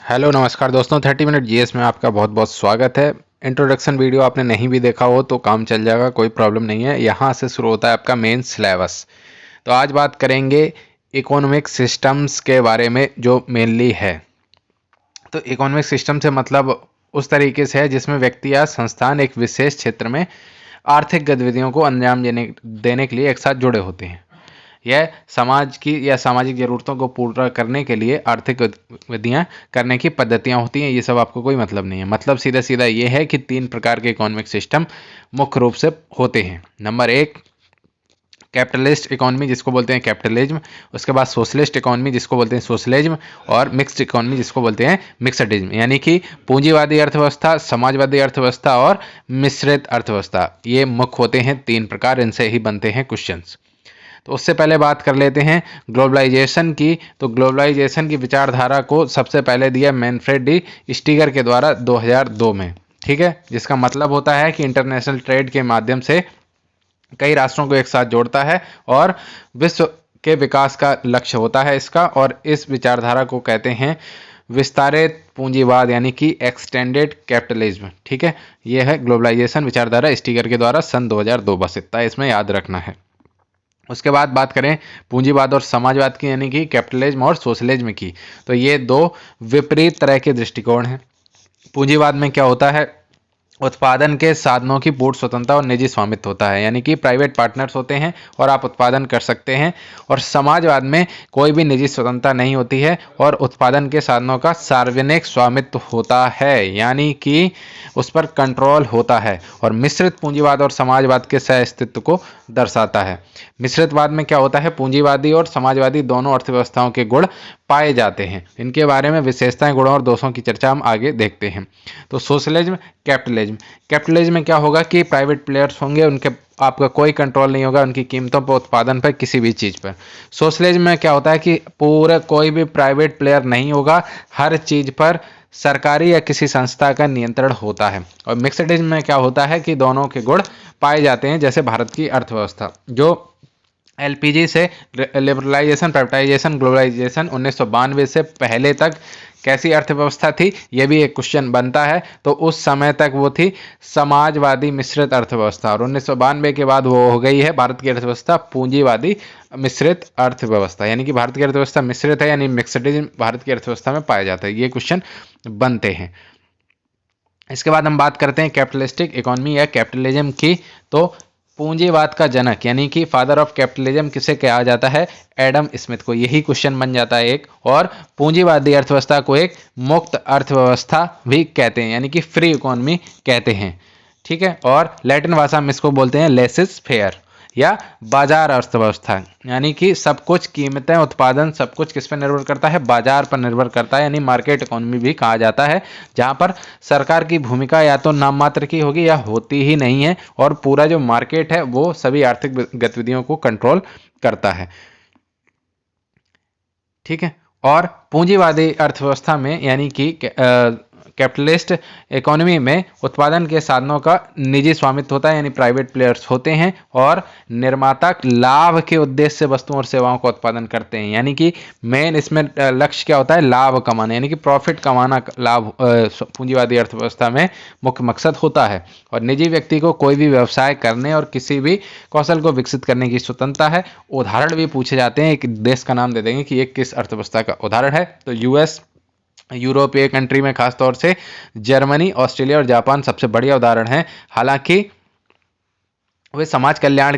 Hello नमस्कार दोस्तों, 30 minute GS में आपका बहुत बहुत स्वागत है। इंट्रोडक्शन वीडियो आपने नहीं भी देखा हो तो काम चल जाएगा, कोई प्रॉब्लम नहीं है। यहाँ से शुरू होता है आपका मेन सिलेबस। तो आज बात करेंगे इकोनॉमिक सिस्टम्स के बारे में, जो मेनली है। तो इकोनॉमिक सिस्टम से मतलब उस तरीके से है जिसमें व्यक्ति या संस्थान एक विशेष क्षेत्र में आर्थिक गतिविधियों को अंजाम देने के लिए एक साथ जुड़े होते हैं। यह समाज की या सामाजिक ज़रूरतों को पूरा करने के लिए आर्थिक गतिविधियां करने की पद्धतियां होती हैं। ये सब आपको कोई मतलब नहीं है। मतलब सीधा सीधा ये है कि 3 प्रकार के इकोनॉमिक सिस्टम मुख्य रूप से होते हैं। नंबर 1 कैपिटलिस्ट इकोनॉमी, जिसको बोलते हैं कैपिटलिज्म। उसके बाद सोशलिस्ट इकोनॉमी, जिसको बोलते हैं सोशलिज्म। और मिक्स्ड इकोनॉमी, जिसको बोलते हैं मिक्सडिज्म। यानी कि पूंजीवादी अर्थव्यवस्था, समाजवादी अर्थव्यवस्था और मिश्रित अर्थव्यवस्था। ये मुख्य होते हैं 3 प्रकार। इनसे ही बनते हैं क्वेश्चंस। तो उससे पहले बात कर लेते हैं ग्लोबलाइजेशन की। तो ग्लोबलाइजेशन की विचारधारा को सबसे पहले दिया मैनफ्रेड डी स्टीगर के द्वारा 2002 में। ठीक है, जिसका मतलब होता है कि इंटरनेशनल ट्रेड के माध्यम से कई राष्ट्रों को एक साथ जोड़ता है और विश्व के विकास का लक्ष्य होता है इसका। और इस विचारधारा को कहते हैं विस्तारित पूंजीवाद, यानी कि एक्सटेंडेड कैपिटलिज्म। ठीक है, यह है ग्लोबलाइजेशन विचारधारा स्टीगर के द्वारा सन 2002। बस इतना इसमें याद रखना है। उसके बाद बात करें पूंजीवाद और समाजवाद की, यानी कि कैपिटलिज्म और सोशलिज्म की। तो ये 2 विपरीत तरह के दृष्टिकोण हैं। पूंजीवाद में क्या होता है, उत्पादन के साधनों की पूर्ण स्वतंत्रता और निजी स्वामित्व होता है, यानी कि प्राइवेट पार्टनर्स होते हैं और आप उत्पादन कर सकते हैं। और समाजवाद में कोई भी निजी स्वतंत्रता नहीं होती है और उत्पादन के साधनों का सार्वजनिक स्वामित्व होता है, यानी कि उस पर कंट्रोल होता है। और मिश्रित पूंजीवाद और समाजवाद के सह अस्तित्व को दर्शाता है। मिश्रितवाद में क्या होता है, पूंजीवादी और समाजवादी दोनों अर्थव्यवस्थाओं के गुण पाए जाते हैं। इनके बारे में विशेषताएं, गुणों और दोषों की चर्चा हम आगे देखते हैं। तो सोशलिज्म, कैपिटलिज्म में क्या होगा कि प्राइवेट प्लेयर्स होंगे, उनके आपका कोई कंट्रोल नहीं होगा उनकी कीमतों पर, उत्पादन पर, किसी भी चीज़ पर। सोशलिज्म में क्या होता है कि पूरा कोई भी प्राइवेट प्लेयर नहीं होगा, हर चीज़ पर सरकारी या किसी संस्था का नियंत्रण होता है। और मिक्सडिज्म में क्या होता है कि दोनों के गुण पाए जाते हैं, जैसे भारत की अर्थव्यवस्था जो एलपीजी से लिबरलाइजेशन, प्राइवेटाइजेशन, ग्लोबलाइजेशन 1992 से पहले तक कैसी अर्थव्यवस्था थी, यह भी एक क्वेश्चन बनता है। तो उस समय तक वो थी समाजवादी मिश्रित अर्थव्यवस्था, और 1992 के बाद वो हो गई है भारत की अर्थव्यवस्था पूंजीवादी मिश्रित अर्थव्यवस्था। यानी कि भारत की अर्थव्यवस्था मिश्रित है, यानी मिक्सडिज्म भारत की अर्थव्यवस्था में पाया जाता है। ये क्वेश्चन बनते हैं। इसके बाद हम बात करते हैं कैपिटलिस्टिक इकोनॉमी या कैपिटलिज्म की। तो पूंजीवाद का जनक, यानी कि फादर ऑफ कैपिटलिज्म किसे कहा जाता है, एडम स्मिथ को। यही क्वेश्चन बन जाता है एक। और पूंजीवादी अर्थव्यवस्था को एक मुक्त अर्थव्यवस्था भी कहते हैं, यानी कि फ्री इकोनॉमी कहते हैं। ठीक है, और लैटिन भाषा में इसको बोलते हैं लेसिस फेयर या बाजार अर्थव्यवस्था। यानी कि सब कुछ, कीमतें, उत्पादन, सब कुछ किस पर निर्भर करता है, बाजार पर निर्भर करता है, यानी मार्केट इकोनॉमी भी कहा जाता है। जहां पर सरकार की भूमिका या तो नाम मात्र की होगी या होती ही नहीं है, और पूरा जो मार्केट है वो सभी आर्थिक गतिविधियों को कंट्रोल करता है। ठीक है, और पूंजीवादी अर्थव्यवस्था में, यानी कि कैपिटलिस्ट इकोनॉमी में उत्पादन के साधनों का निजी स्वामित्व होता है, यानी प्राइवेट प्लेयर्स होते हैं। और निर्माता लाभ के उद्देश्य से वस्तुओं और सेवाओं का उत्पादन करते हैं, यानी कि मेन इसमें लक्ष्य क्या होता है, लाभ कमाना, यानी कि प्रॉफिट कमाना। लाभ पूंजीवादी अर्थव्यवस्था में मुख्य मकसद होता है। और निजी व्यक्ति को कोई भी व्यवसाय करने और किसी भी कौशल को विकसित करने की स्वतंत्रता है। उदाहरण भी पूछे जाते हैं, एक देश का नाम दे देंगे कि ये किस अर्थव्यवस्था का उदाहरण है। तो यूएस, यूरोपीय कंट्री में खासतौर से जर्मनी, ऑस्ट्रेलिया और जापान सबसे बढ़िया उदाहरण है। हालांकि वे समाज कल्याण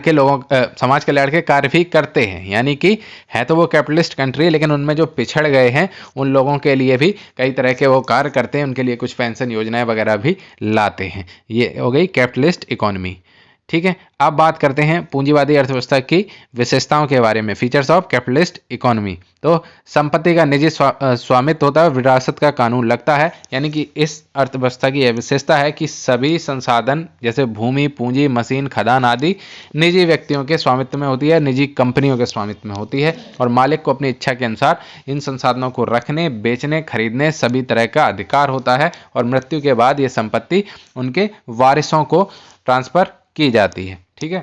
के कार्य भी करते हैं, यानी कि है तो वो कैपिटलिस्ट कंट्री, लेकिन उनमें जो पिछड़ गए हैं उन लोगों के लिए भी कई तरह के वो कार्य करते हैं, उनके लिए कुछ पेंशन योजनाएं वगैरह भी लाते हैं। ये हो गई कैपिटलिस्ट इकोनॉमी। ठीक है, अब बात करते हैं पूंजीवादी अर्थव्यवस्था की विशेषताओं के बारे में, फीचर्स ऑफ कैपिटलिस्ट इकोनॉमी। तो संपत्ति का निजी स्वामित्व होता है, विरासत का कानून लगता है। यानी कि इस अर्थव्यवस्था की यह विशेषता है कि सभी संसाधन जैसे भूमि, पूंजी, मशीन, खदान आदि निजी व्यक्तियों के स्वामित्व में होती है, निजी कंपनियों के स्वामित्व में होती है। और मालिक को अपनी इच्छा के अनुसार इन संसाधनों को रखने, बेचने, खरीदने सभी तरह का अधिकार होता है। और मृत्यु के बाद ये संपत्ति उनके वारिसों को ट्रांसफर की जाती है। ठीक है,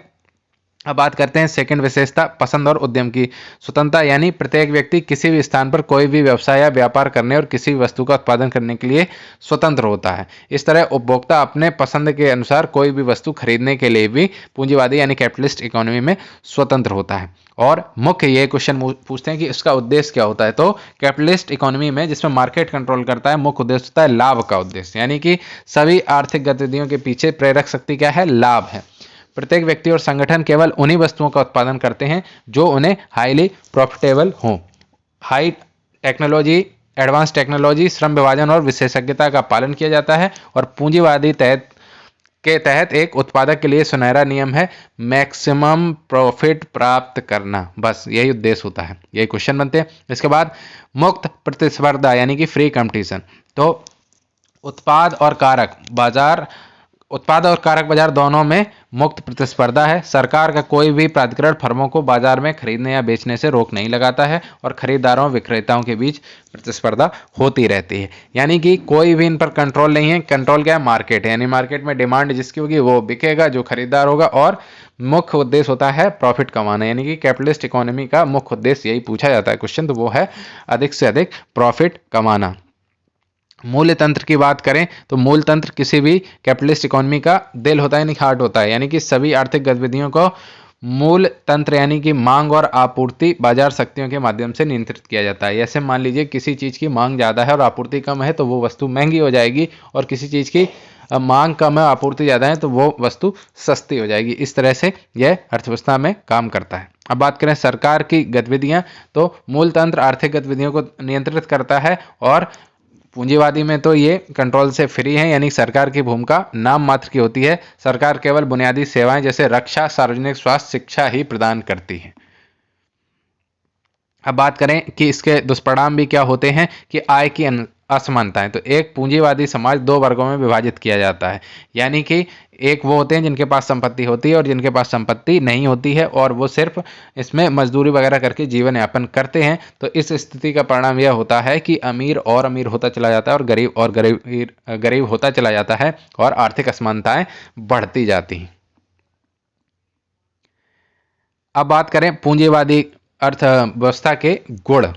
अब बात करते हैं सेकंड विशेषता, पसंद और उद्यम की स्वतंत्रता, यानी प्रत्येक व्यक्ति किसी भी स्थान पर कोई भी व्यवसाय या व्यापार करने और किसी भी वस्तु का उत्पादन करने के लिए स्वतंत्र होता है। इस तरह उपभोक्ता अपने पसंद के अनुसार कोई भी वस्तु खरीदने के लिए भी पूंजीवादी यानी कैपिटलिस्ट इकोनॉमी में स्वतंत्र होता है। और मुख्य ये क्वेश्चन पूछते हैं कि इसका उद्देश्य क्या होता है, तो कैपिटलिस्ट इकोनॉमी में जिसमें मार्केट कंट्रोल करता है, मुख्य उद्देश्य होता है लाभ का उद्देश्य, यानी कि सभी आर्थिक गतिविधियों के पीछे प्रेरक शक्ति क्या है, लाभ है। प्रत्येक व्यक्ति और संगठन केवल उन्हीं वस्तुओं का उत्पादन करते हैं जो उन्हें हाईली प्रॉफिटेबल हों। हाई टेक्नोलॉजी, एडवांस टेक्नोलॉजी, श्रम विभाजन और विशेषज्ञता का पालन किया जाता है। और पूंजीवादी तहत एक उत्पादक के लिए सुनहरा नियम है मैक्सिमम प्रॉफिट प्राप्त करना, बस यही उद्देश्य होता है, यही क्वेश्चन बनते हैं। इसके बाद मुक्त प्रतिस्पर्धा यानी कि फ्री कंपटीशन, तो उत्पाद और कारक बाजार दोनों में मुक्त प्रतिस्पर्धा है। सरकार का कोई भी प्राधिकरण फर्मों को बाजार में खरीदने या बेचने से रोक नहीं लगाता है और खरीदारों विक्रेताओं के बीच प्रतिस्पर्धा होती रहती है, यानी कि कोई भी इन पर कंट्रोल नहीं है। कंट्रोल क्या है, मार्केट है, यानी मार्केट में डिमांड जिसकी होगी वो बिकेगा, जो खरीदार होगा। और मुख्य उद्देश्य होता है प्रॉफिट कमाना, यानी कि कैपिटलिस्ट इकोनॉमी का मुख्य उद्देश्य यही पूछा जाता है क्वेश्चन, तो वो है अधिक से अधिक प्रॉफिट कमाना। मूल्य तंत्र की बात करें तो मूल तंत्र किसी भी कैपिटलिस्ट इकोनॉमी का दिल होता है, यानी हार्ट होता है, यानी कि सभी आर्थिक गतिविधियों को मूल तंत्र यानी कि मांग और आपूर्ति बाजार शक्तियों के माध्यम से नियंत्रित किया जाता है। जैसे मान लीजिए किसी चीज़ की मांग ज़्यादा है और आपूर्ति कम है तो वो वस्तु महंगी हो जाएगी, और किसी चीज़ की मांग कम है आपूर्ति ज़्यादा है तो वो वस्तु सस्ती हो जाएगी। इस तरह से यह अर्थव्यवस्था में काम करता है। अब बात करें सरकार की गतिविधियां, तो मूल तंत्र आर्थिक गतिविधियों को नियंत्रित करता है, और पूंजीवादी में तो ये कंट्रोल से फ्री है, यानी सरकार की भूमिका नाम मात्र की होती है। सरकार केवल बुनियादी सेवाएं जैसे रक्षा, सार्वजनिक स्वास्थ्य, शिक्षा ही प्रदान करती है। अब बात करें कि इसके दुष्परिणाम भी क्या होते हैं, कि आय की असमानताएं, तो एक पूंजीवादी समाज दो वर्गों में विभाजित किया जाता है, यानी कि एक वो होते हैं जिनके पास संपत्ति होती है और जिनके पास संपत्ति नहीं होती है, और वो सिर्फ इसमें मजदूरी वगैरह करके जीवन यापन करते हैं। तो इस स्थिति का परिणाम यह होता है कि अमीर और अमीर होता चला जाता है और गरीब होता चला जाता है, और आर्थिक असमानताएं बढ़ती जाती हैं। अब बात करें पूंजीवादी अर्थव्यवस्था के गुण,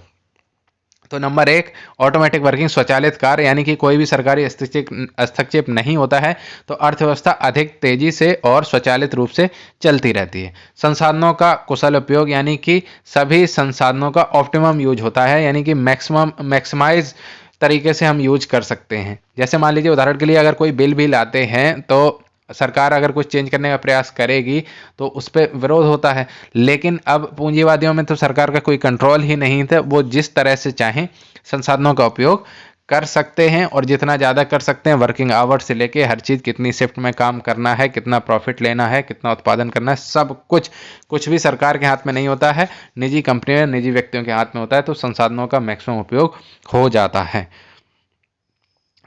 तो नंबर 1, ऑटोमेटिक वर्किंग, स्वचालित कार्य, यानी कि कोई भी सरकारी हस्तक्षेप नहीं होता है तो अर्थव्यवस्था अधिक तेजी से और स्वचालित रूप से चलती रहती है। संसाधनों का कुशल उपयोग, यानी कि सभी संसाधनों का ऑप्टिमम यूज होता है, यानी कि मैक्सिमाइज तरीके से हम यूज कर सकते हैं। जैसे मान लीजिए उदाहरण के लिए अगर कोई बिल लाते हैं तो सरकार अगर कुछ चेंज करने का प्रयास करेगी तो उस पर विरोध होता है, लेकिन अब पूंजीवादियों में तो सरकार का कोई कंट्रोल ही नहीं था, वो जिस तरह से चाहें संसाधनों का उपयोग कर सकते हैं और जितना ज़्यादा कर सकते हैं। वर्किंग आवर से लेके हर चीज़, कितनी शिफ्ट में काम करना है, कितना प्रॉफिट लेना है, कितना उत्पादन करना है, सब कुछ भी सरकार के हाथ में नहीं होता है, निजी कंपनियों, निजी व्यक्तियों के हाथ में होता है, तो संसाधनों का मैक्सिमम उपयोग हो जाता है।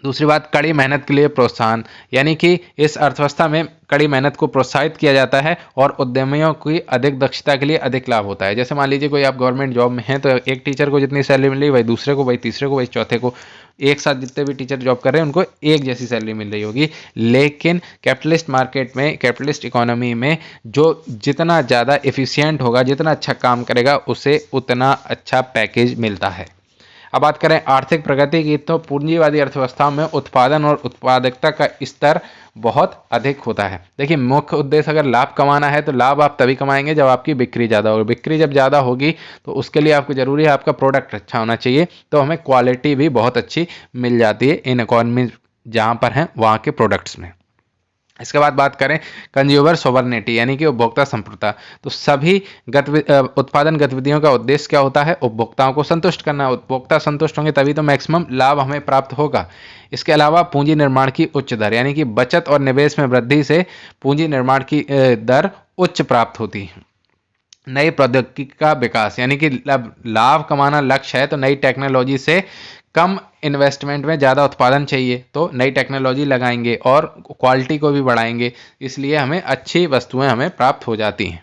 दूसरी बात, कड़ी मेहनत के लिए प्रोत्साहन, यानी कि इस अर्थव्यवस्था में कड़ी मेहनत को प्रोत्साहित किया जाता है और उद्यमियों की अधिक दक्षता के लिए अधिक लाभ होता है। जैसे मान लीजिए कोई आप गवर्नमेंट जॉब में हैं तो एक टीचर को जितनी सैलरी मिल रही है वही दूसरे को, वही तीसरे को, वही चौथे को, एक साथ जितने भी टीचर जॉब कर रहे हैं उनको एक जैसी सैलरी मिल रही होगी। लेकिन कैपिटलिस्ट मार्केट में, कैपिटलिस्ट इकोनॉमी में जो जितना ज़्यादा एफिशिएंट होगा, जितना अच्छा काम करेगा, उसे उतना अच्छा पैकेज मिलता है। अब बात करें आर्थिक प्रगति की, तो पूंजीवादी अर्थव्यवस्था में उत्पादन और उत्पादकता का स्तर बहुत अधिक होता है। देखिए, मुख्य उद्देश्य अगर लाभ कमाना है तो लाभ आप तभी कमाएंगे जब आपकी बिक्री ज़्यादा होगी। बिक्री जब ज़्यादा होगी तो उसके लिए आपको ज़रूरी है आपका प्रोडक्ट अच्छा होना चाहिए, तो हमें क्वालिटी भी बहुत अच्छी मिल जाती है इन इकोनॉमी जहाँ पर हैं वहाँ के प्रोडक्ट्स में। इसके बाद बात करें कंज्यूमर सोवरनिटी, यानी कि उपभोक्ता संप्रभुता, तो सभी उत्पादन गतिविधियों का उद्देश्य क्या होता है, उपभोक्ताओं को संतुष्ट करना। उपभोक्ता संतुष्ट होंगे तभी तो मैक्सिमम लाभ हमें प्राप्त होगा। इसके अलावा पूंजी निर्माण की उच्च दर, यानी कि बचत और निवेश में वृद्धि से पूंजी निर्माण की दर उच्च प्राप्त होती है। नई प्रौद्योगिकी का विकास, यानी कि लाभ कमाना लक्ष्य है तो नई टेक्नोलॉजी से कम इन्वेस्टमेंट में ज़्यादा उत्पादन चाहिए तो नई टेक्नोलॉजी लगाएंगे और क्वालिटी को भी बढ़ाएंगे, इसलिए हमें अच्छी वस्तुएं हमें प्राप्त हो जाती हैं।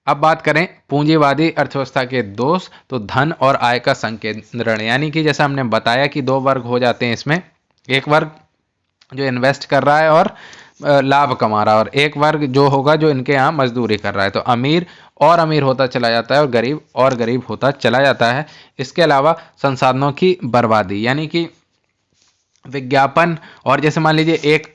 अब बात करें पूंजीवादी अर्थव्यवस्था के दोष, तो धन और आय का संकेंद्रण, यानी कि जैसा हमने बताया कि दो वर्ग हो जाते हैं इसमें, एक वर्ग जो इन्वेस्ट कर रहा है और लाभ कमा रहा है और एक वर्ग जो होगा जो इनके यहाँ मजदूरी कर रहा है। तो अमीर और अमीर होता चला जाता है और गरीब होता चला जाता है। इसके अलावा संसाधनों की बर्बादी, यानी कि विज्ञापन, और जैसे मान लीजिए एक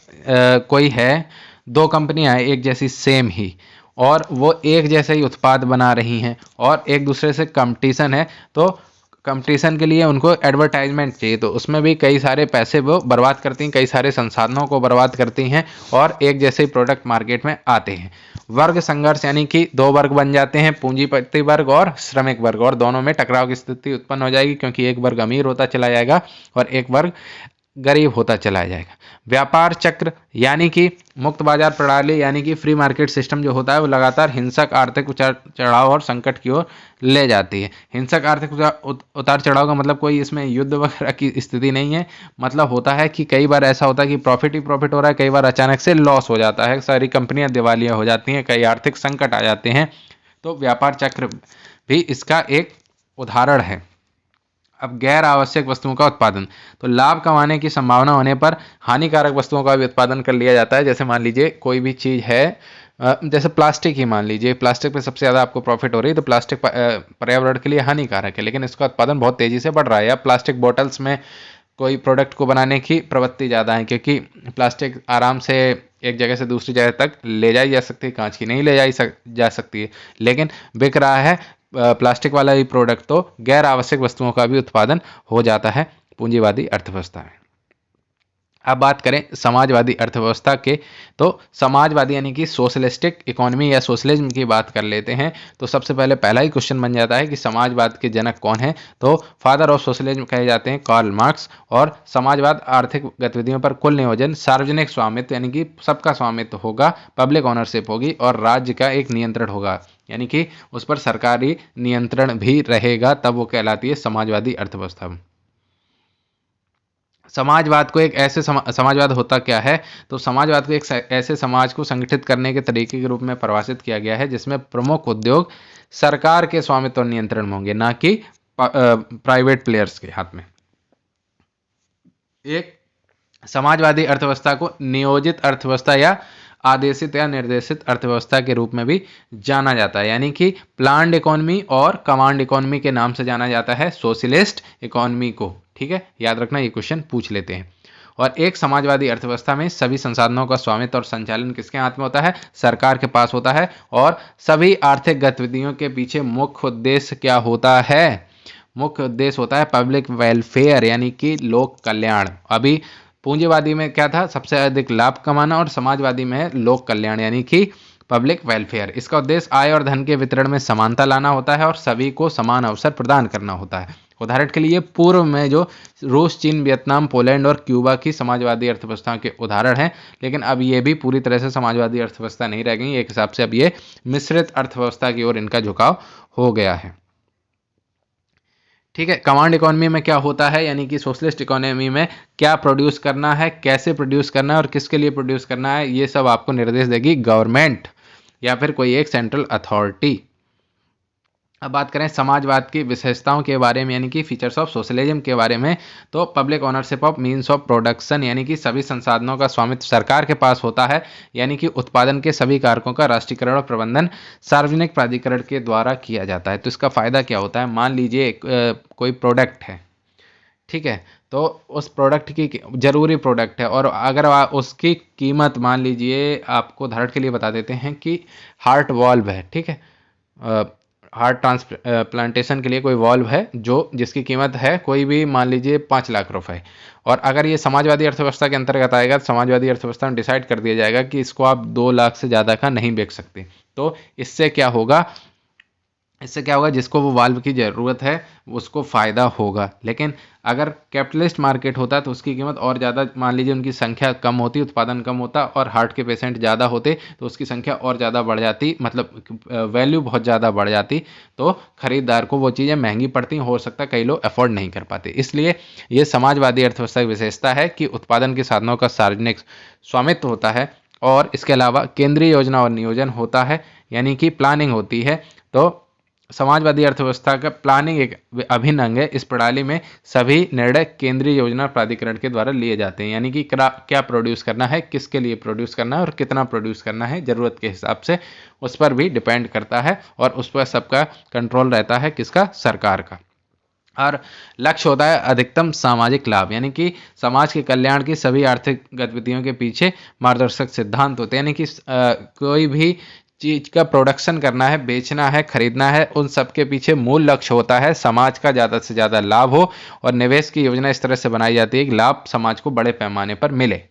कोई है, दो कंपनियां हैं एक जैसी सेम ही, और वो एक जैसे ही उत्पाद बना रही हैं और एक दूसरे से कंपटीशन है, तो कंपटीशन के लिए उनको एडवर्टाइजमेंट चाहिए, तो उसमें भी कई सारे पैसे वो बर्बाद करती हैं, कई सारे संसाधनों को बर्बाद करती हैं और एक जैसे ही प्रोडक्ट मार्केट में आते हैं। वर्ग संघर्ष, यानी कि दो वर्ग बन जाते हैं, पूंजीपति वर्ग और श्रमिक वर्ग, और दोनों में टकराव की स्थिति उत्पन्न हो जाएगी क्योंकि एक वर्ग अमीर होता चला जाएगा और एक वर्ग गरीब होता चला जाएगा। व्यापार चक्र, यानी कि मुक्त बाजार प्रणाली, यानी कि फ्री मार्केट सिस्टम जो होता है वो लगातार हिंसक आर्थिक उतार चढ़ाव और संकट की ओर ले जाती है। हिंसक आर्थिक उतार चढ़ाव का मतलब कोई इसमें युद्ध वगैरह की स्थिति नहीं है, मतलब होता है कि कई बार ऐसा होता है कि प्रॉफिट ही प्रॉफिट हो रहा है, कई बार अचानक से लॉस हो जाता है, सारी कंपनियां दिवालिया हो जाती हैं, कई आर्थिक संकट आ जाते हैं। तो व्यापार चक्र भी इसका एक उदाहरण है। अब गैर आवश्यक वस्तुओं का उत्पादन, तो लाभ कमाने की संभावना होने पर हानिकारक वस्तुओं का भी उत्पादन कर लिया जाता है। जैसे मान लीजिए कोई भी चीज़ है, जैसे प्लास्टिक ही मान लीजिए, प्लास्टिक पे सबसे ज़्यादा आपको प्रॉफिट हो रही है, तो प्लास्टिक पर्यावरण के लिए हानिकारक है लेकिन इसका उत्पादन बहुत तेज़ी से बढ़ रहा है। या प्लास्टिक बॉटल्स में कोई प्रोडक्ट को बनाने की प्रवृत्ति ज़्यादा है क्योंकि प्लास्टिक आराम से एक जगह से दूसरी जगह तक ले जाई जा सकती है, कांच की नहीं ले जा सकती है, लेकिन बिक रहा है प्लास्टिक वाला ही प्रोडक्ट, तो गैर आवश्यक वस्तुओं का भी उत्पादन हो जाता है पूंजीवादी अर्थव्यवस्था में। अब बात करें समाजवादी अर्थव्यवस्था के, तो समाजवादी यानी कि सोशलिस्टिक इकोनॉमी या सोशलिज्म की बात कर लेते हैं। तो सबसे पहला ही क्वेश्चन बन जाता है कि समाजवाद के जनक कौन है, तो फादर ऑफ सोशलिज्म कहे जाते हैं कार्ल मार्क्स। और समाजवाद आर्थिक गतिविधियों पर कुल नियोजन, सार्वजनिक स्वामित्व यानी कि सबका स्वामित्व होगा, पब्लिक ओनरशिप होगी और राज्य का एक नियंत्रण होगा, यानी कि उस पर सरकारी नियंत्रण भी रहेगा, तब वो कहलाती है समाजवादी अर्थव्यवस्था। समाजवाद को एक ऐसे समाजवाद होता क्या है, तो समाजवाद को एक ऐसे समाज को संगठित करने के तरीके के रूप में परिभाषित किया गया है जिसमें प्रमुख उद्योग सरकार के स्वामित्व और नियंत्रण में होंगे, ना कि प्राइवेट प्लेयर्स के हाथ में। एक समाजवादी अर्थव्यवस्था को नियोजित अर्थव्यवस्था या आदेशित या निर्देशित अर्थव्यवस्था के रूप में भी जाना जाता है, यानी कि प्लान्ड इकोनॉमी और कमांड इकोनॉमी के नाम से जाना जाता है सोशलिस्ट इकोनॉमी को। ठीक है, याद रखना, ये क्वेश्चन पूछ लेते हैं। और एक समाजवादी अर्थव्यवस्था में सभी संसाधनों का स्वामित्व और संचालन किसके हाथ में होता है, सरकार के पास होता है। और सभी आर्थिक गतिविधियों के पीछे मुख्य उद्देश्य क्या होता है, मुख्य उद्देश्य होता है पब्लिक वेलफेयर, यानी कि लोक कल्याण। अभी पूंजीवादी में क्या था, सबसे अधिक लाभ कमाना, और समाजवादी में है लोक कल्याण यानी कि पब्लिक वेलफेयर। इसका उद्देश्य आय और धन के वितरण में समानता लाना होता है और सभी को समान अवसर प्रदान करना होता है। उदाहरण के लिए पूर्व में जो रूस, चीन, वियतनाम, पोलैंड और क्यूबा की समाजवादी अर्थव्यवस्था के उदाहरण हैं, लेकिन अब ये भी पूरी तरह से समाजवादी अर्थव्यवस्था नहीं रह गई। एक हिसाब से अब ये मिश्रित अर्थव्यवस्था की ओर इनका झुकाव हो गया है। ठीक है, कमांड इकोनॉमी में क्या होता है, यानी कि सोशलिस्ट इकोनॉमी में क्या प्रोड्यूस करना है, कैसे प्रोड्यूस करना है और किसके लिए प्रोड्यूस करना है, ये सब आपको निर्देश देगी गवर्नमेंट या फिर कोई एक सेंट्रल अथॉरिटी। अब बात करें समाजवाद की विशेषताओं के बारे में, यानी कि फीचर्स ऑफ सोशलिज्म के बारे में, तो public ownership of means of production, यानी कि सभी संसाधनों का स्वामित्व सरकार के पास होता है, यानी कि उत्पादन के सभी कारकों का राष्ट्रीयकरण और प्रबंधन सार्वजनिक प्राधिकरण के द्वारा किया जाता है। तो इसका फायदा क्या होता है, मान लीजिए कोई प्रोडक्ट है, ठीक है, तो उस प्रोडक्ट की जरूरी प्रोडक्ट है और अगर उसकी कीमत, मान लीजिए आपको उदाहरण के लिए बता देते हैं कि हार्ट वॉल्व है, ठीक है, हार्ट ट्रांसप्लांटेशन के लिए कोई वॉल्व है जो जिसकी कीमत है कोई भी मान लीजिए 5 लाख रुपए, और अगर ये समाजवादी अर्थव्यवस्था के अंतर्गत आएगा तो समाजवादी अर्थव्यवस्था में डिसाइड कर दिया जाएगा कि इसको आप 2 लाख से ज़्यादा का नहीं बेच सकते। तो इससे क्या होगा, जिसको वो वाल्व की ज़रूरत है उसको फ़ायदा होगा। लेकिन अगर कैपिटलिस्ट मार्केट होता तो उसकी कीमत और ज़्यादा, मान लीजिए उनकी संख्या कम होती, उत्पादन कम होता और हार्ट के पेशेंट ज़्यादा होते तो उसकी संख्या और ज़्यादा बढ़ जाती, मतलब वैल्यू बहुत ज़्यादा बढ़ जाती, तो खरीदार को वो चीज़ें महंगी पड़ती, हो सकता है कई लोग अफोर्ड नहीं कर पाते। इसलिए ये समाजवादी अर्थव्यवस्था की विशेषता है कि उत्पादन के साधनों का सार्वजनिक स्वामित्व होता है और इसके अलावा केंद्रीय योजना और नियोजन होता है, यानी कि प्लानिंग होती है। तो समाजवादी अर्थव्यवस्था का प्लानिंग एक अभिन्न अंग है। इस प्रणाली में सभी निर्णय केंद्रीय योजना प्राधिकरण के द्वारा लिए जाते हैं, यानी कि क्या प्रोड्यूस करना है, किसके लिए प्रोड्यूस करना है और कितना प्रोड्यूस करना है, ज़रूरत के हिसाब से उस पर भी डिपेंड करता है और उस पर सबका कंट्रोल रहता है, किसका, सरकार का। और लक्ष्य होता है अधिकतम सामाजिक लाभ, यानी कि समाज के कल्याण की सभी आर्थिक गतिविधियों के पीछे मार्गदर्शक सिद्धांत होते हैं, यानी कि कोई भी चीज का प्रोडक्शन करना है, बेचना है, खरीदना है, उन सब के पीछे मूल लक्ष्य होता है समाज का ज़्यादा से ज़्यादा लाभ हो, और निवेश की योजना इस तरह से बनाई जाती है कि लाभ समाज को बड़े पैमाने पर मिले।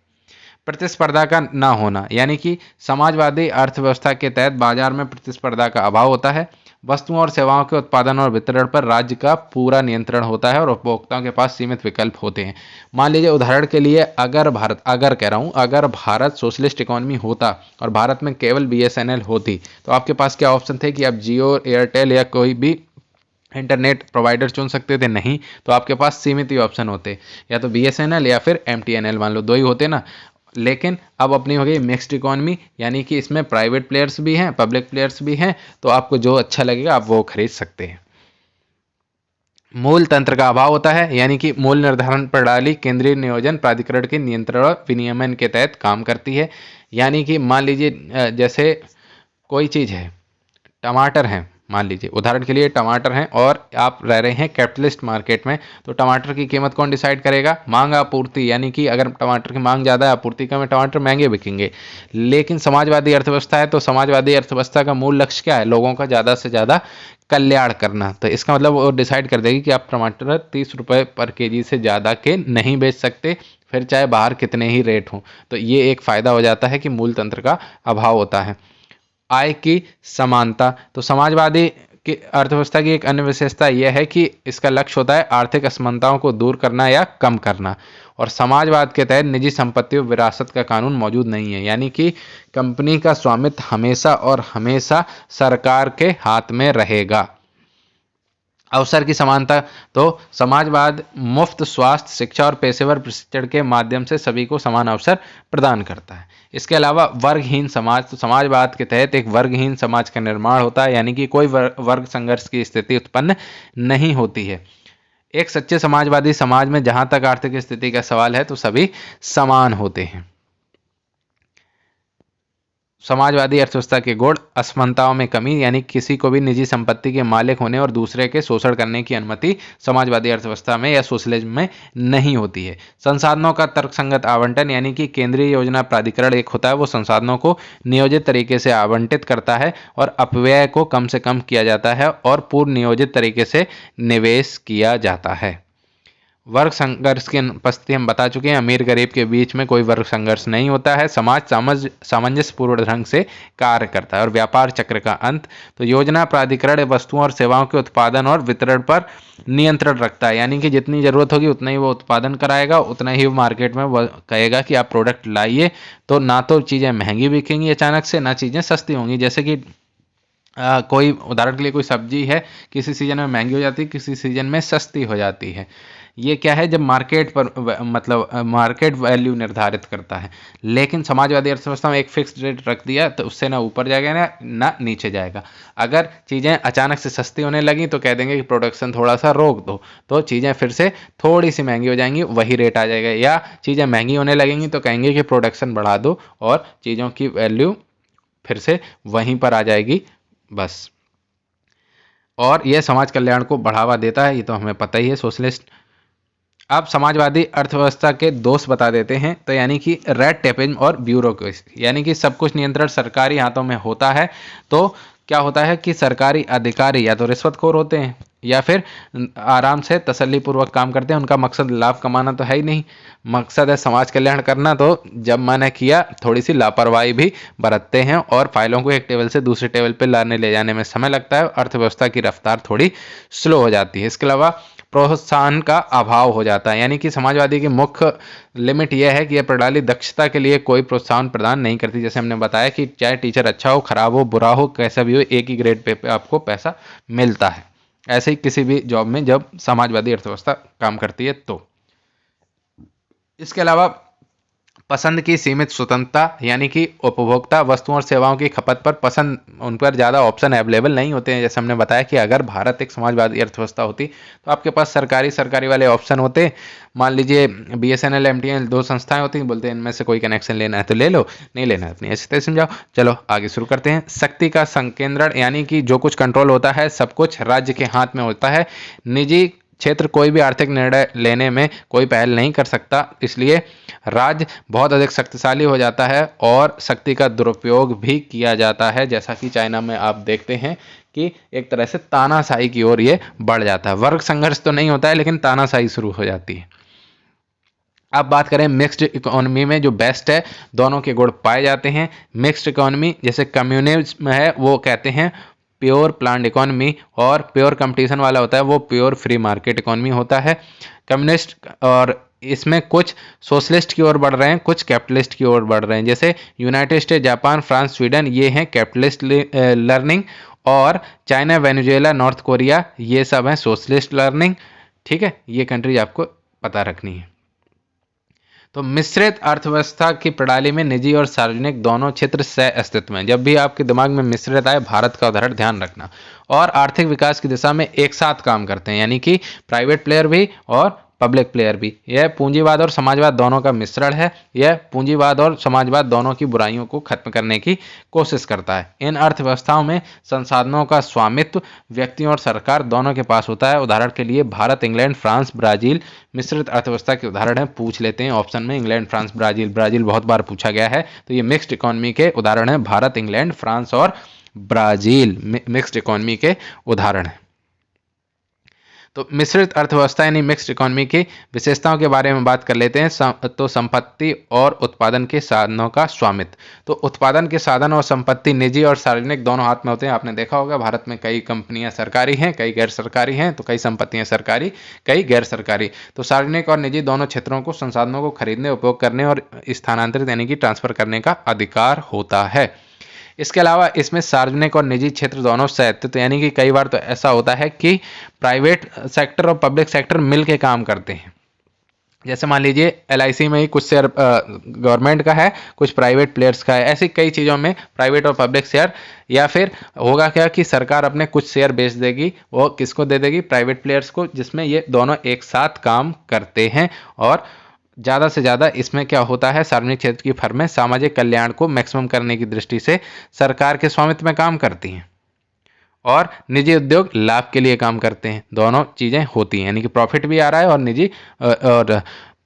प्रतिस्पर्धा का ना होना, यानी कि समाजवादी अर्थव्यवस्था के तहत बाजार में प्रतिस्पर्धा का अभाव होता है। वस्तुओं और सेवाओं के उत्पादन और वितरण पर राज्य का पूरा नियंत्रण होता है और उपभोक्ताओं के पास सीमित विकल्प होते हैं। मान लीजिए उदाहरण के लिए अगर भारत सोशलिस्ट इकोनॉमी होता और भारत में केवल बीएसएनएल होती, तो आपके पास क्या ऑप्शन थे कि आप जियो, एयरटेल या कोई भी इंटरनेट प्रोवाइडर चुन सकते थे? नहीं, तो आपके पास सीमित ही ऑप्शन होते, या तो बीएसएनएल या फिर एमटीएनएल, मान लो दो ही होते ना। लेकिन अब अपनी हो गई मिक्स्ड इकोनॉमी, यानी कि इसमें प्राइवेट प्लेयर्स भी हैं, पब्लिक प्लेयर्स भी हैं, तो आपको जो अच्छा लगेगा आप वो खरीद सकते हैं। मूल तंत्र का अभाव होता है, यानी कि मूल निर्धारण प्रणाली केंद्रीय नियोजन प्राधिकरण के नियंत्रण और विनियमन के तहत काम करती है। यानी कि मान लीजिए जैसे कोई चीज़ है, टमाटर हैं, मान लीजिए उदाहरण के लिए टमाटर हैं और आप रह रहे हैं कैपिटलिस्ट मार्केट में, तो टमाटर की कीमत कौन डिसाइड करेगा? मांग आपूर्ति, यानी कि अगर टमाटर की मांग ज़्यादा है, आपूर्ति कम है, टमाटर महंगे बिकेंगे। लेकिन समाजवादी अर्थव्यवस्था है, तो समाजवादी अर्थव्यवस्था का मूल लक्ष्य क्या है? लोगों का ज़्यादा से ज़्यादा कल्याण करना। तो इसका मतलब वो डिसाइड कर देगी कि आप टमाटर 30 रुपये पर केजी से ज़्यादा के नहीं बेच सकते, फिर चाहे बाहर कितने ही रेट हों। तो ये एक फ़ायदा हो जाता है कि मूल तंत्र का अभाव होता है। आय की समानता, तो समाजवादी की अर्थव्यवस्था की एक अन्य विशेषता यह है कि इसका लक्ष्य होता है आर्थिक असमानताओं को दूर करना या कम करना। और समाजवाद के तहत निजी संपत्ति और विरासत का कानून मौजूद नहीं है, यानी कि कंपनी का स्वामित्व हमेशा और हमेशा सरकार के हाथ में रहेगा। अवसर की समानता, तो समाजवाद मुफ्त स्वास्थ्य, शिक्षा और पेशेवर प्रशिक्षण के माध्यम से सभी को समान अवसर प्रदान करता है। इसके अलावा वर्गहीन समाज, तो समाजवाद के तहत एक वर्गहीन समाज का निर्माण होता है, यानी कि कोई वर्ग संघर्ष की स्थिति उत्पन्न नहीं होती है। एक सच्चे समाजवादी समाज में जहां तक आर्थिक स्थिति का सवाल है तो सभी समान होते हैं। समाजवादी अर्थव्यवस्था के गुण: असमानताओं में कमी, यानी किसी को भी निजी संपत्ति के मालिक होने और दूसरे के शोषण करने की अनुमति समाजवादी अर्थव्यवस्था में या सोशलिज्म में नहीं होती है। संसाधनों का तर्कसंगत आवंटन, यानी कि केंद्रीय योजना प्राधिकरण एक होता है, वो संसाधनों को नियोजित तरीके से आवंटित करता है और अपव्यय को कम से कम किया जाता है और पूर्व नियोजित तरीके से निवेश किया जाता है। वर्ग संघर्ष की उपस्थिति हम बता चुके हैं, अमीर गरीब के बीच में कोई वर्ग संघर्ष नहीं होता है, समाज सामंजस्यपूर्ण ढंग से कार्य करता है। और व्यापार चक्र का अंत, तो योजना प्राधिकरण वस्तुओं और सेवाओं के उत्पादन और वितरण पर नियंत्रण रखता है, यानी कि जितनी जरूरत होगी उतना ही वो उत्पादन कराएगा, उतना ही मार्केट में वो कहेगा कि आप प्रोडक्ट लाइए। तो ना तो चीज़ें महंगी बिकेंगी अचानक से, ना चीज़ें सस्ती होंगी। जैसे कि कोई उदाहरण के लिए कोई सब्जी है, किसी सीजन में महंगी हो जाती है, किसी सीजन में सस्ती हो जाती है। ये क्या है? जब मार्केट पर मतलब मार्केट वैल्यू निर्धारित करता है। लेकिन समाजवादी अर्थव्यवस्था में एक फिक्स्ड रेट रख दिया तो उससे ना ऊपर जाएगा ना नीचे जाएगा। अगर चीज़ें अचानक से सस्ती होने लगी तो कह देंगे कि प्रोडक्शन थोड़ा सा रोक दो, तो चीज़ें फिर से थोड़ी सी महंगी हो जाएंगी, वही रेट आ जाएगा। या चीज़ें महंगी होने लगेंगी तो कहेंगे कि प्रोडक्शन बढ़ा दो और चीज़ों की वैल्यू फिर से वहीं पर आ जाएगी, बस। और यह समाज कल्याण को बढ़ावा देता है, ये तो हमें पता ही है, सोशलिस्ट। अब समाजवादी अर्थव्यवस्था के दोष बता देते हैं, तो यानी कि रेड टेपिज्म और ब्यूरोक्रेसी, यानी कि सब कुछ नियंत्रण सरकारी हाथों में होता है। तो क्या होता है कि सरकारी अधिकारी या तो रिश्वतखोर होते हैं या फिर आराम से तसल्लीपूर्वक काम करते हैं, उनका मकसद लाभ कमाना तो है ही नहीं, मकसद है समाज कल्याण करना। तो जब मैंने किया थोड़ी सी लापरवाही भी बरतते हैं और फाइलों को एक टेबल से दूसरे टेबल पर लाने ले जाने में समय लगता है, अर्थव्यवस्था की रफ्तार थोड़ी स्लो हो जाती है। इसके अलावा प्रोत्साहन का अभाव हो जाता है, यानी कि समाजवादी की मुख्य लिमिट यह है कि यह प्रणाली दक्षता के लिए कोई प्रोत्साहन प्रदान नहीं करती। जैसे हमने बताया कि चाहे टीचर अच्छा हो, खराब हो, बुरा हो, कैसा भी हो, एक ही ग्रेड पे आपको पैसा मिलता है। ऐसे ही किसी भी जॉब में जब समाजवादी अर्थव्यवस्था काम करती है तो। इसके अलावा पसंद की सीमित स्वतंत्रता, यानी कि उपभोक्ता वस्तुओं और सेवाओं की खपत पर पसंद, उन पर ज़्यादा ऑप्शन अवेलेबल नहीं होते हैं। जैसे हमने बताया कि अगर भारत एक समाजवादी अर्थव्यवस्था होती तो आपके पास सरकारी वाले ऑप्शन होते। मान लीजिए BSNL MTNL 2 संस्थाएं होती, बोलते हैं इनमें से कोई कनेक्शन लेना है तो ले लो, नहीं लेना है अपनी ऐसे तैसे समझाओ। चलो आगे शुरू करते हैं। शक्ति का संकेंद्रण, यानी कि जो कुछ कंट्रोल होता है सब कुछ राज्य के हाथ में होता है। निजी क्षेत्र कोई भी आर्थिक निर्णय लेने में कोई पहल नहीं कर सकता, इसलिए राज्य बहुत अधिक शक्तिशाली हो जाता है और शक्ति का दुरुपयोग भी किया जाता है। जैसा कि चाइना में आप देखते हैं कि एक तरह से तानाशाही की ओर ये बढ़ जाता है। वर्ग संघर्ष तो नहीं होता है, लेकिन तानाशाही शुरू हो जाती है। अब बात करें मिक्स्ड इकोनॉमी में, जो बेस्ट है, दोनों के गुण पाए जाते हैं। मिक्स्ड इकोनॉमी जैसे कम्युनिज्म है वो कहते हैं प्योर प्लान्ड इकोनॉमी, और प्योर कंपटीशन वाला होता है वो प्योर फ्री मार्केट इकोनॉमी होता है। कम्युनिस्ट, और इसमें कुछ सोशलिस्ट की ओर बढ़ रहे हैं, कुछ कैपिटलिस्ट की ओर बढ़ रहे हैं। जैसे United state, Japan, France, Sweden, ये हैं कैपिटलिस्ट लर्निंग, और चाइना, वेनेजुएला, नॉर्थ कोरिया, ये सब हैं सोशलिस्ट लर्निंग। ठीक है, ये कंट्रीज आपको पता रखनी है। तो मिश्रित अर्थव्यवस्था की प्रणाली में निजी और सार्वजनिक दोनों क्षेत्र सह अस्तित्व में। जब भी आपके दिमाग में मिश्रित आए, भारत का उदाहरण ध्यान रखना। और आर्थिक विकास की दिशा में एक साथ काम करते हैं, यानी कि प्राइवेट प्लेयर भी और पब्लिक प्लेयर भी। यह पूंजीवाद और समाजवाद दोनों का मिश्रण है। यह पूंजीवाद और समाजवाद दोनों की बुराइयों को खत्म करने की कोशिश करता है। इन अर्थव्यवस्थाओं में संसाधनों का स्वामित्व व्यक्तियों और सरकार दोनों के पास होता है। उदाहरण के लिए भारत, इंग्लैंड, फ्रांस, ब्राजील मिश्रित अर्थव्यवस्था के उदाहरण है। पूछ लेते हैं ऑप्शन में इंग्लैंड, फ्रांस, ब्राजील। ब्राजील बहुत बार पूछा गया है, तो ये मिक्स्ड इकोनॉमी के उदाहरण है। भारत, इंग्लैंड, फ्रांस और ब्राजील मिक्स्ड इकोनॉमी के उदाहरण है। तो मिश्रित अर्थव्यवस्था यानी मिक्स्ड इकोनॉमी की विशेषताओं के बारे में बात कर लेते हैं। तो संपत्ति और उत्पादन के साधनों का स्वामित्व। तो उत्पादन के साधन और संपत्ति निजी और सार्वजनिक दोनों हाथ में होते हैं। आपने देखा होगा भारत में कई कंपनियां सरकारी हैं, कई गैर सरकारी हैं, तो कई संपत्तियां सरकारी, कई गैर सरकारी। तो सार्वजनिक और निजी दोनों क्षेत्रों को संसाधनों को खरीदने, उपयोग करने और स्थानांतरित यानी कि ट्रांसफर करने का अधिकार होता है। इसके अलावा इसमें सार्वजनिक और निजी क्षेत्र दोनों सहस्तित्व, तो यानी कि कई बार तो ऐसा होता है कि प्राइवेट सेक्टर और पब्लिक सेक्टर मिलके काम करते हैं। जैसे मान लीजिए LIC में ही कुछ शेयर गवर्नमेंट का है, कुछ प्राइवेट प्लेयर्स का है। ऐसी कई चीज़ों में प्राइवेट और पब्लिक शेयर, या फिर होगा क्या कि सरकार अपने कुछ शेयर बेच देगी, वो किसको दे देगी? प्राइवेट प्लेयर्स को, जिसमें ये दोनों एक साथ काम करते हैं। और ज़्यादा से ज़्यादा इसमें क्या होता है, सार्वजनिक क्षेत्र की फर्में सामाजिक कल्याण को मैक्सिमम करने की दृष्टि से सरकार के स्वामित्व में काम करती हैं, और निजी उद्योग लाभ के लिए काम करते हैं। दोनों चीज़ें होती हैं, यानी कि प्रॉफिट भी आ रहा है और निजी और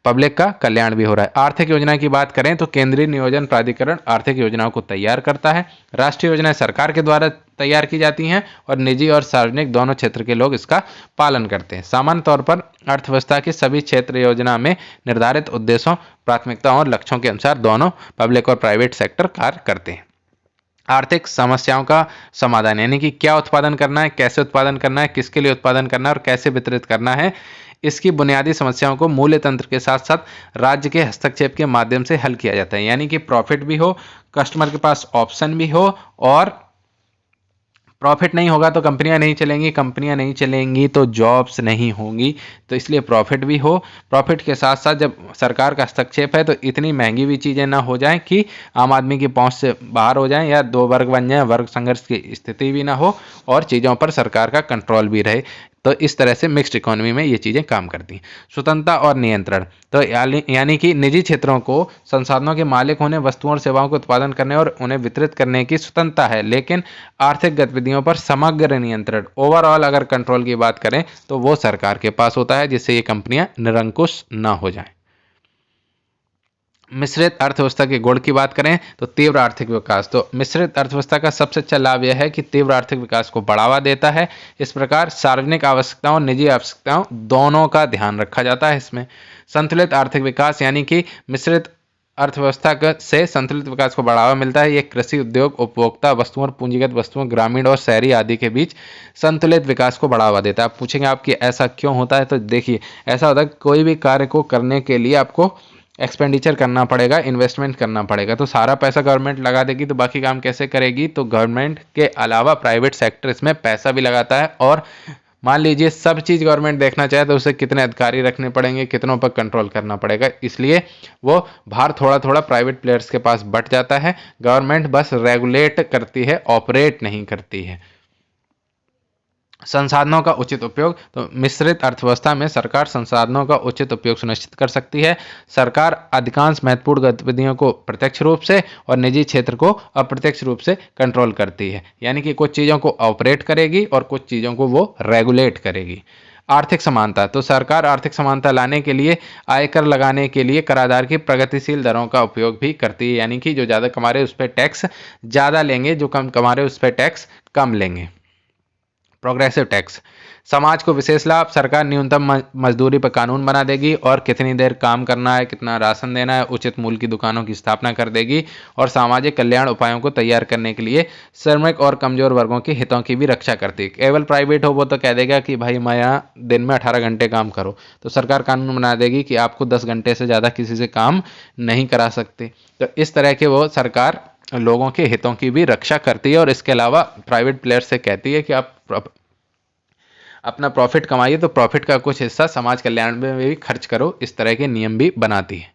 पब्लिक का कल्याण भी हो रहा है। आर्थिक योजना की बात करें तो केंद्रीय नियोजन प्राधिकरण आर्थिक योजनाओं को तैयार करता है। राष्ट्रीय योजनाएं सरकार के द्वारा तैयार की जाती हैं, और निजी और सार्वजनिक दोनों क्षेत्र के लोग इसका पालन करते हैं। सामान्य तौर पर अर्थव्यवस्था के सभी क्षेत्र योजना में निर्धारित उद्देश्यों, प्राथमिकताओं और लक्ष्यों के अनुसार दोनों पब्लिक और प्राइवेट सेक्टर कार्य करते हैं। आर्थिक समस्याओं का समाधान, यानी कि क्या उत्पादन करना है, कैसे उत्पादन करना है, किसके लिए उत्पादन करना है और कैसे वितरित करना है, इसकी बुनियादी समस्याओं को मूल्य तंत्र के साथ साथ राज्य के हस्तक्षेप के माध्यम से हल किया जाता है। यानी कि प्रॉफिट भी हो, कस्टमर के पास ऑप्शन भी हो, और प्रॉफिट नहीं होगा तो कंपनियां नहीं चलेंगी, कंपनियां नहीं चलेंगी तो जॉब्स नहीं होंगी। तो इसलिए प्रॉफिट भी हो, प्रॉफिट के साथ साथ जब सरकार का हस्तक्षेप है तो इतनी महंगी भी चीज़ें ना हो जाएं कि आम आदमी की पहुंच से बाहर हो जाएं, या दो वर्ग बन जाएं, वर्ग संघर्ष की स्थिति भी ना हो, और चीज़ों पर सरकार का कंट्रोल भी रहे। तो इस तरह से मिक्स्ड इकोनॉमी में ये चीज़ें काम करती हैं। स्वतंत्रता और नियंत्रण, तो यानी कि निजी क्षेत्रों को संसाधनों के मालिक होने, वस्तुओं और सेवाओं को उत्पादन करने और उन्हें वितरित करने की स्वतंत्रता है, लेकिन आर्थिक गतिविधियों पर समग्र नियंत्रण, ओवरऑल अगर कंट्रोल की बात करें तो वो सरकार के पास होता है, जिससे ये कंपनियां निरंकुश ना हो जाएं। मिश्रित अर्थव्यवस्था के गुण की बात करें तो तीव्र आर्थिक विकास। तो मिश्रित अर्थव्यवस्था का सबसे अच्छा लाभ यह है कि तीव्र आर्थिक विकास को बढ़ावा देता है। इस प्रकार सार्वजनिक आवश्यकताओं, निजी आवश्यकताओं दोनों का ध्यान रखा जाता है इसमें। संतुलित आर्थिक विकास, यानी कि मिश्रित अर्थव्यवस्था से संतुलित विकास को बढ़ावा मिलता है। ये कृषि, उद्योग, उपभोक्ता वस्तुओं और पूंजीगत वस्तुओं, ग्रामीण और शहरी आदि के बीच संतुलित विकास को बढ़ावा देता है। आप पूछेंगे आपकी ऐसा क्यों होता है, तो देखिए ऐसा होता है कि कोई भी कार्य को करने के लिए आपको एक्सपेंडिचर करना पड़ेगा, इन्वेस्टमेंट करना पड़ेगा। तो सारा पैसा गवर्नमेंट लगा देगी तो बाकी काम कैसे करेगी? तो गवर्नमेंट के अलावा प्राइवेट सेक्टर इसमें पैसा भी लगाता है, और मान लीजिए सब चीज़ गवर्नमेंट देखना चाहे तो उसे कितने अधिकारी रखने पड़ेंगे, कितनों पर कंट्रोल करना पड़ेगा, इसलिए वो भार थोड़ा थोड़ा प्राइवेट प्लेयर्स के पास बट जाता है। गवर्नमेंट बस रेगुलेट करती है, ऑपरेट नहीं करती है। संसाधनों का उचित उपयोग, तो मिश्रित अर्थव्यवस्था में सरकार संसाधनों का उचित उपयोग सुनिश्चित कर सकती है। सरकार अधिकांश महत्वपूर्ण गतिविधियों को प्रत्यक्ष रूप से और निजी क्षेत्र को अप्रत्यक्ष रूप से कंट्रोल करती है, यानी कि कुछ चीज़ों को ऑपरेट करेगी और कुछ चीज़ों को वो रेगुलेट करेगी। आर्थिक समानता, तो सरकार आर्थिक समानता लाने के लिए आयकर लगाने के लिए कराधान की प्रगतिशील दरों का उपयोग भी करती है, यानी कि जो ज़्यादा कमा रहे उस पर टैक्स ज़्यादा लेंगे, जो कम कमा रहे उस पर टैक्स कम लेंगे। प्रोग्रेसिव टैक्स, समाज को विशेष लाभ, सरकार न्यूनतम मजदूरी पर कानून बना देगी और कितनी देर काम करना है, कितना राशन देना है, उचित मूल्य की दुकानों की स्थापना कर देगी और सामाजिक कल्याण उपायों को तैयार करने के लिए श्रमिक और कमजोर वर्गों के हितों की भी रक्षा करती है। केवल प्राइवेट हो वो तो कह देगा कि भाई मैं यहाँ दिन में 18 घंटे काम करो, तो सरकार कानून बना देगी कि आपको 10 घंटे से ज़्यादा किसी से काम नहीं करा सकते। तो इस तरह के वो सरकार लोगों के हितों की भी रक्षा करती है और इसके अलावा प्राइवेट प्लेयर से कहती है कि आप अपना प्रॉफिट कमाइए तो प्रॉफिट का कुछ हिस्सा समाज कल्याण में भी खर्च करो, इस तरह के नियम भी बनाती है।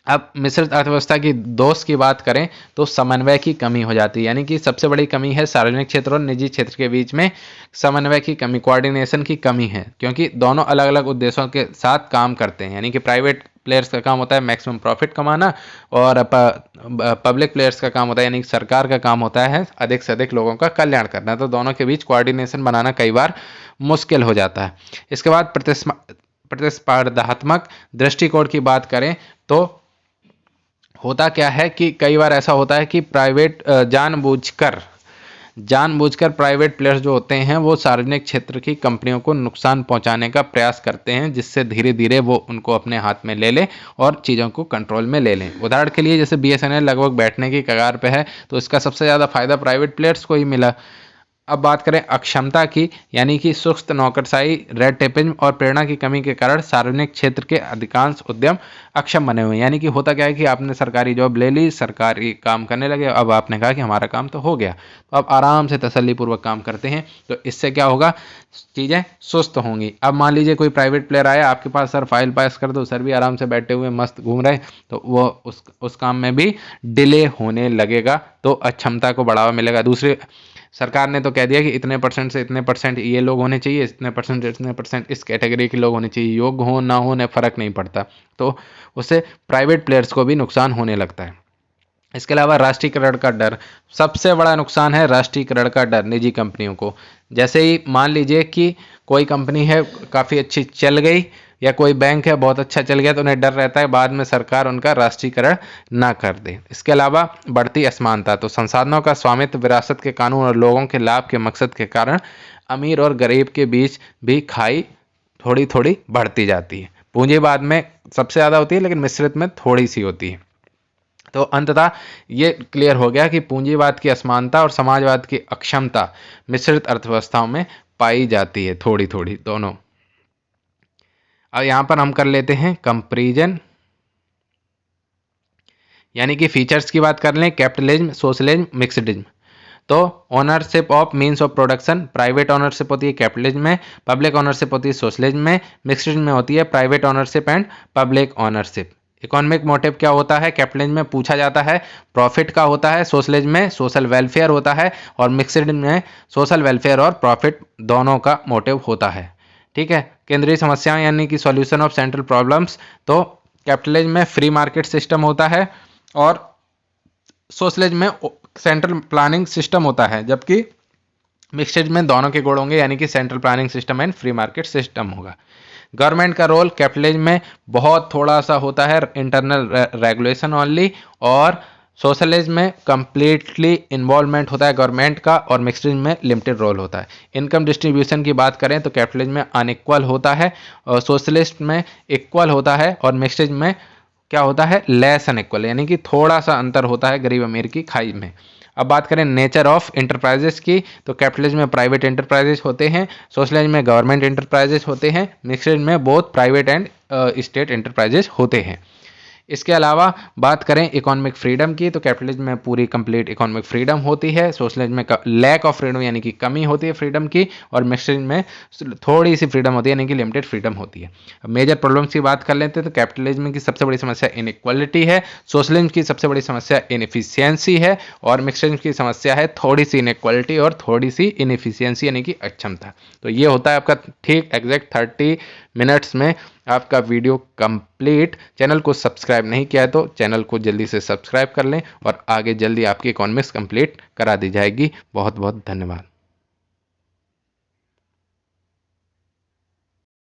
अब मिश्रित अर्थव्यवस्था की दोष की बात करें तो समन्वय की कमी हो जाती है, यानी कि सबसे बड़ी कमी है सार्वजनिक क्षेत्र और निजी क्षेत्र के बीच में समन्वय की कमी, कोऑर्डिनेशन की कमी है, क्योंकि दोनों अलग अलग उद्देश्यों के साथ काम करते हैं। यानी कि प्राइवेट प्लेयर्स का काम होता है मैक्सिमम प्रॉफिट कमाना और पब्लिक प्लेयर्स का काम होता है, यानी कि सरकार का काम होता है अधिक से अधिक लोगों का कल्याण करना। तो दोनों के बीच कोऑर्डिनेशन बनाना कई बार मुश्किल हो जाता है। इसके बाद प्रतिस्पर्धात्मक दृष्टिकोण की बात करें तो होता क्या है कि कई बार ऐसा होता है कि प्राइवेट जानबूझकर प्राइवेट प्लेयर्स जो होते हैं वो सार्वजनिक क्षेत्र की कंपनियों को नुकसान पहुंचाने का प्रयास करते हैं, जिससे धीरे धीरे वो उनको अपने हाथ में ले लें और चीज़ों को कंट्रोल में ले लें। उदाहरण के लिए जैसे BSNL लगभग बैठने की कगार पे है, तो इसका सबसे ज़्यादा फायदा प्राइवेट प्लेयर्स को ही मिला। अब बात करें अक्षमता की, यानी कि सुस्त नौकरशाही, रेड टेपिज्म और प्रेरणा की कमी के कारण सार्वजनिक क्षेत्र के अधिकांश उद्यम अक्षम बने हुए हैं। यानी कि होता क्या है कि आपने सरकारी जॉब ले ली, सरकारी काम करने लगे, अब आपने कहा कि हमारा काम तो हो गया, तो अब आराम से तसल्लीपूर्वक काम करते हैं, तो इससे क्या होगा, चीज़ें सुस्त होंगी। अब मान लीजिए कोई प्राइवेट प्लेयर आया आपके पास, सर फाइल पास कर दो, सर भी आराम से बैठे हुए मस्त घूम रहे, तो वो उस काम में भी डिले होने लगेगा, तो अक्षमता को बढ़ावा मिलेगा। दूसरे सरकार ने तो कह दिया कि इतने परसेंट से इतने परसेंट ये लोग होने चाहिए, इतने परसेंट इस कैटेगरी के लोग होने चाहिए, योग्य हो ना हो उन्हें फ़र्क नहीं पड़ता, तो उससे प्राइवेट प्लेयर्स को भी नुकसान होने लगता है। इसके अलावा राष्ट्रीयकरण का डर, सबसे बड़ा नुकसान है राष्ट्रीयकरण का डर निजी कंपनियों को। जैसे ही मान लीजिए कि कोई कंपनी है काफ़ी अच्छी चल गई, या कोई बैंक है बहुत अच्छा चल गया, तो उन्हें डर रहता है बाद में सरकार उनका राष्ट्रीयकरण ना कर दे। इसके अलावा बढ़ती असमानता, तो संसाधनों का स्वामित्व, विरासत के कानून और लोगों के लाभ के मकसद के कारण अमीर और गरीब के बीच भी खाई थोड़ी थोड़ी बढ़ती जाती है। पूंजीवाद में सबसे ज़्यादा होती है, लेकिन मिश्रित में थोड़ी सी होती है। तो अंततः ये क्लियर हो गया कि पूंजीवाद की असमानता और समाजवाद की अक्षमता मिश्रित अर्थव्यवस्थाओं में पाई जाती है, थोड़ी थोड़ी दोनों। अब यहाँ पर हम कर लेते हैं कंपैरिजन, यानी कि फीचर्स की बात कर लें, कैपिटलिज्म, सोशलिज्म, मिक्सडिज्म। तो ownership of means of production, private ownership होती है कैपिटलिज्म में, पब्लिक ओनरशिप होती है सोशलिज्म में, मिक्सडिज्म में होती है private ownership and public ownership. Economic motive क्या होता है, कैपिटलिज्म में पूछा जाता है प्रॉफिट का होता है, सोशलिज्म में सोशल वेलफेयर होता है और मिक्सडिज्म में सोशल वेलफेयर और प्रॉफिट दोनों का मोटिव होता है। ठीक है। केंद्रीय समस्याएं यानी कि सॉल्यूशन ऑफ सेंट्रल प्रॉब्लम्स, तो कैपिटलिज्म में फ्री मार्केट सिस्टम होता है और सोशलिज्म में सेंट्रल प्लानिंग सिस्टम होता है, जबकि मिक्सड में दोनों के गुण होंगे, यानी कि central planning system and free market system होगा। गवर्नमेंट का रोल कैपिटलिज्म में बहुत थोड़ा सा होता है, इंटरनल रेगुलेशन ओनली, और सोशलिज्म में कंप्लीटली इन्वॉल्वमेंट होता है गवर्नमेंट का, और मिक्सड में लिमिटेड रोल होता है। इनकम डिस्ट्रीब्यूशन की बात करें तो कैपिटलिज्म में अनइक्वल होता है और सोशलिस्ट में इक्वल होता है, और मिक्सड में क्या होता है, लेस अनइक्वल, यानी कि थोड़ा सा अंतर होता है गरीब अमीर की खाई में। अब बात करें नेचर ऑफ इंटरप्राइजेस की, तो कैपिटलिज्म में प्राइवेट इंटरप्राइजेस होते हैं, सोशलिज्म में गवर्नमेंट इंटरप्राइजेस होते हैं, मिक्सड में both private and state enterprises होते हैं। इसके अलावा बात करें इकोनॉमिक फ्रीडम की, तो कैपिटलिज्म में पूरी कंप्लीट इकोनॉमिक फ्रीडम होती है, सोशलिज्म में लैक ऑफ फ्रीडम यानी कि कमी होती है फ्रीडम की, और मिक्सचरिज्म में थोड़ी सी फ्रीडम होती है यानी कि लिमिटेड फ्रीडम होती है। मेजर प्रॉब्लम्स की बात कर लेते हैं तो कैपिटलिज्म की सबसे बड़ी समस्या इनइक्वालिटी है, सोशलिज्म की सबसे बड़ी समस्या इनएफिशिएंसी है, और मिक्सचरिज्म की समस्या है थोड़ी सी इनइक्वालिटी और थोड़ी सी इनएफिशिएंसी यानी कि अक्षमता। तो ये होता है आपका ठीक एग्जैक्ट 30 मिनट्स में आपका वीडियो कंप्लीट। चैनल को सब्सक्राइब नहीं किया है तो चैनल को जल्दी से सब्सक्राइब कर लें और आगे जल्दी आपकी इकोनॉमिक्स कंप्लीट करा दी जाएगी। बहुत बहुत धन्यवाद।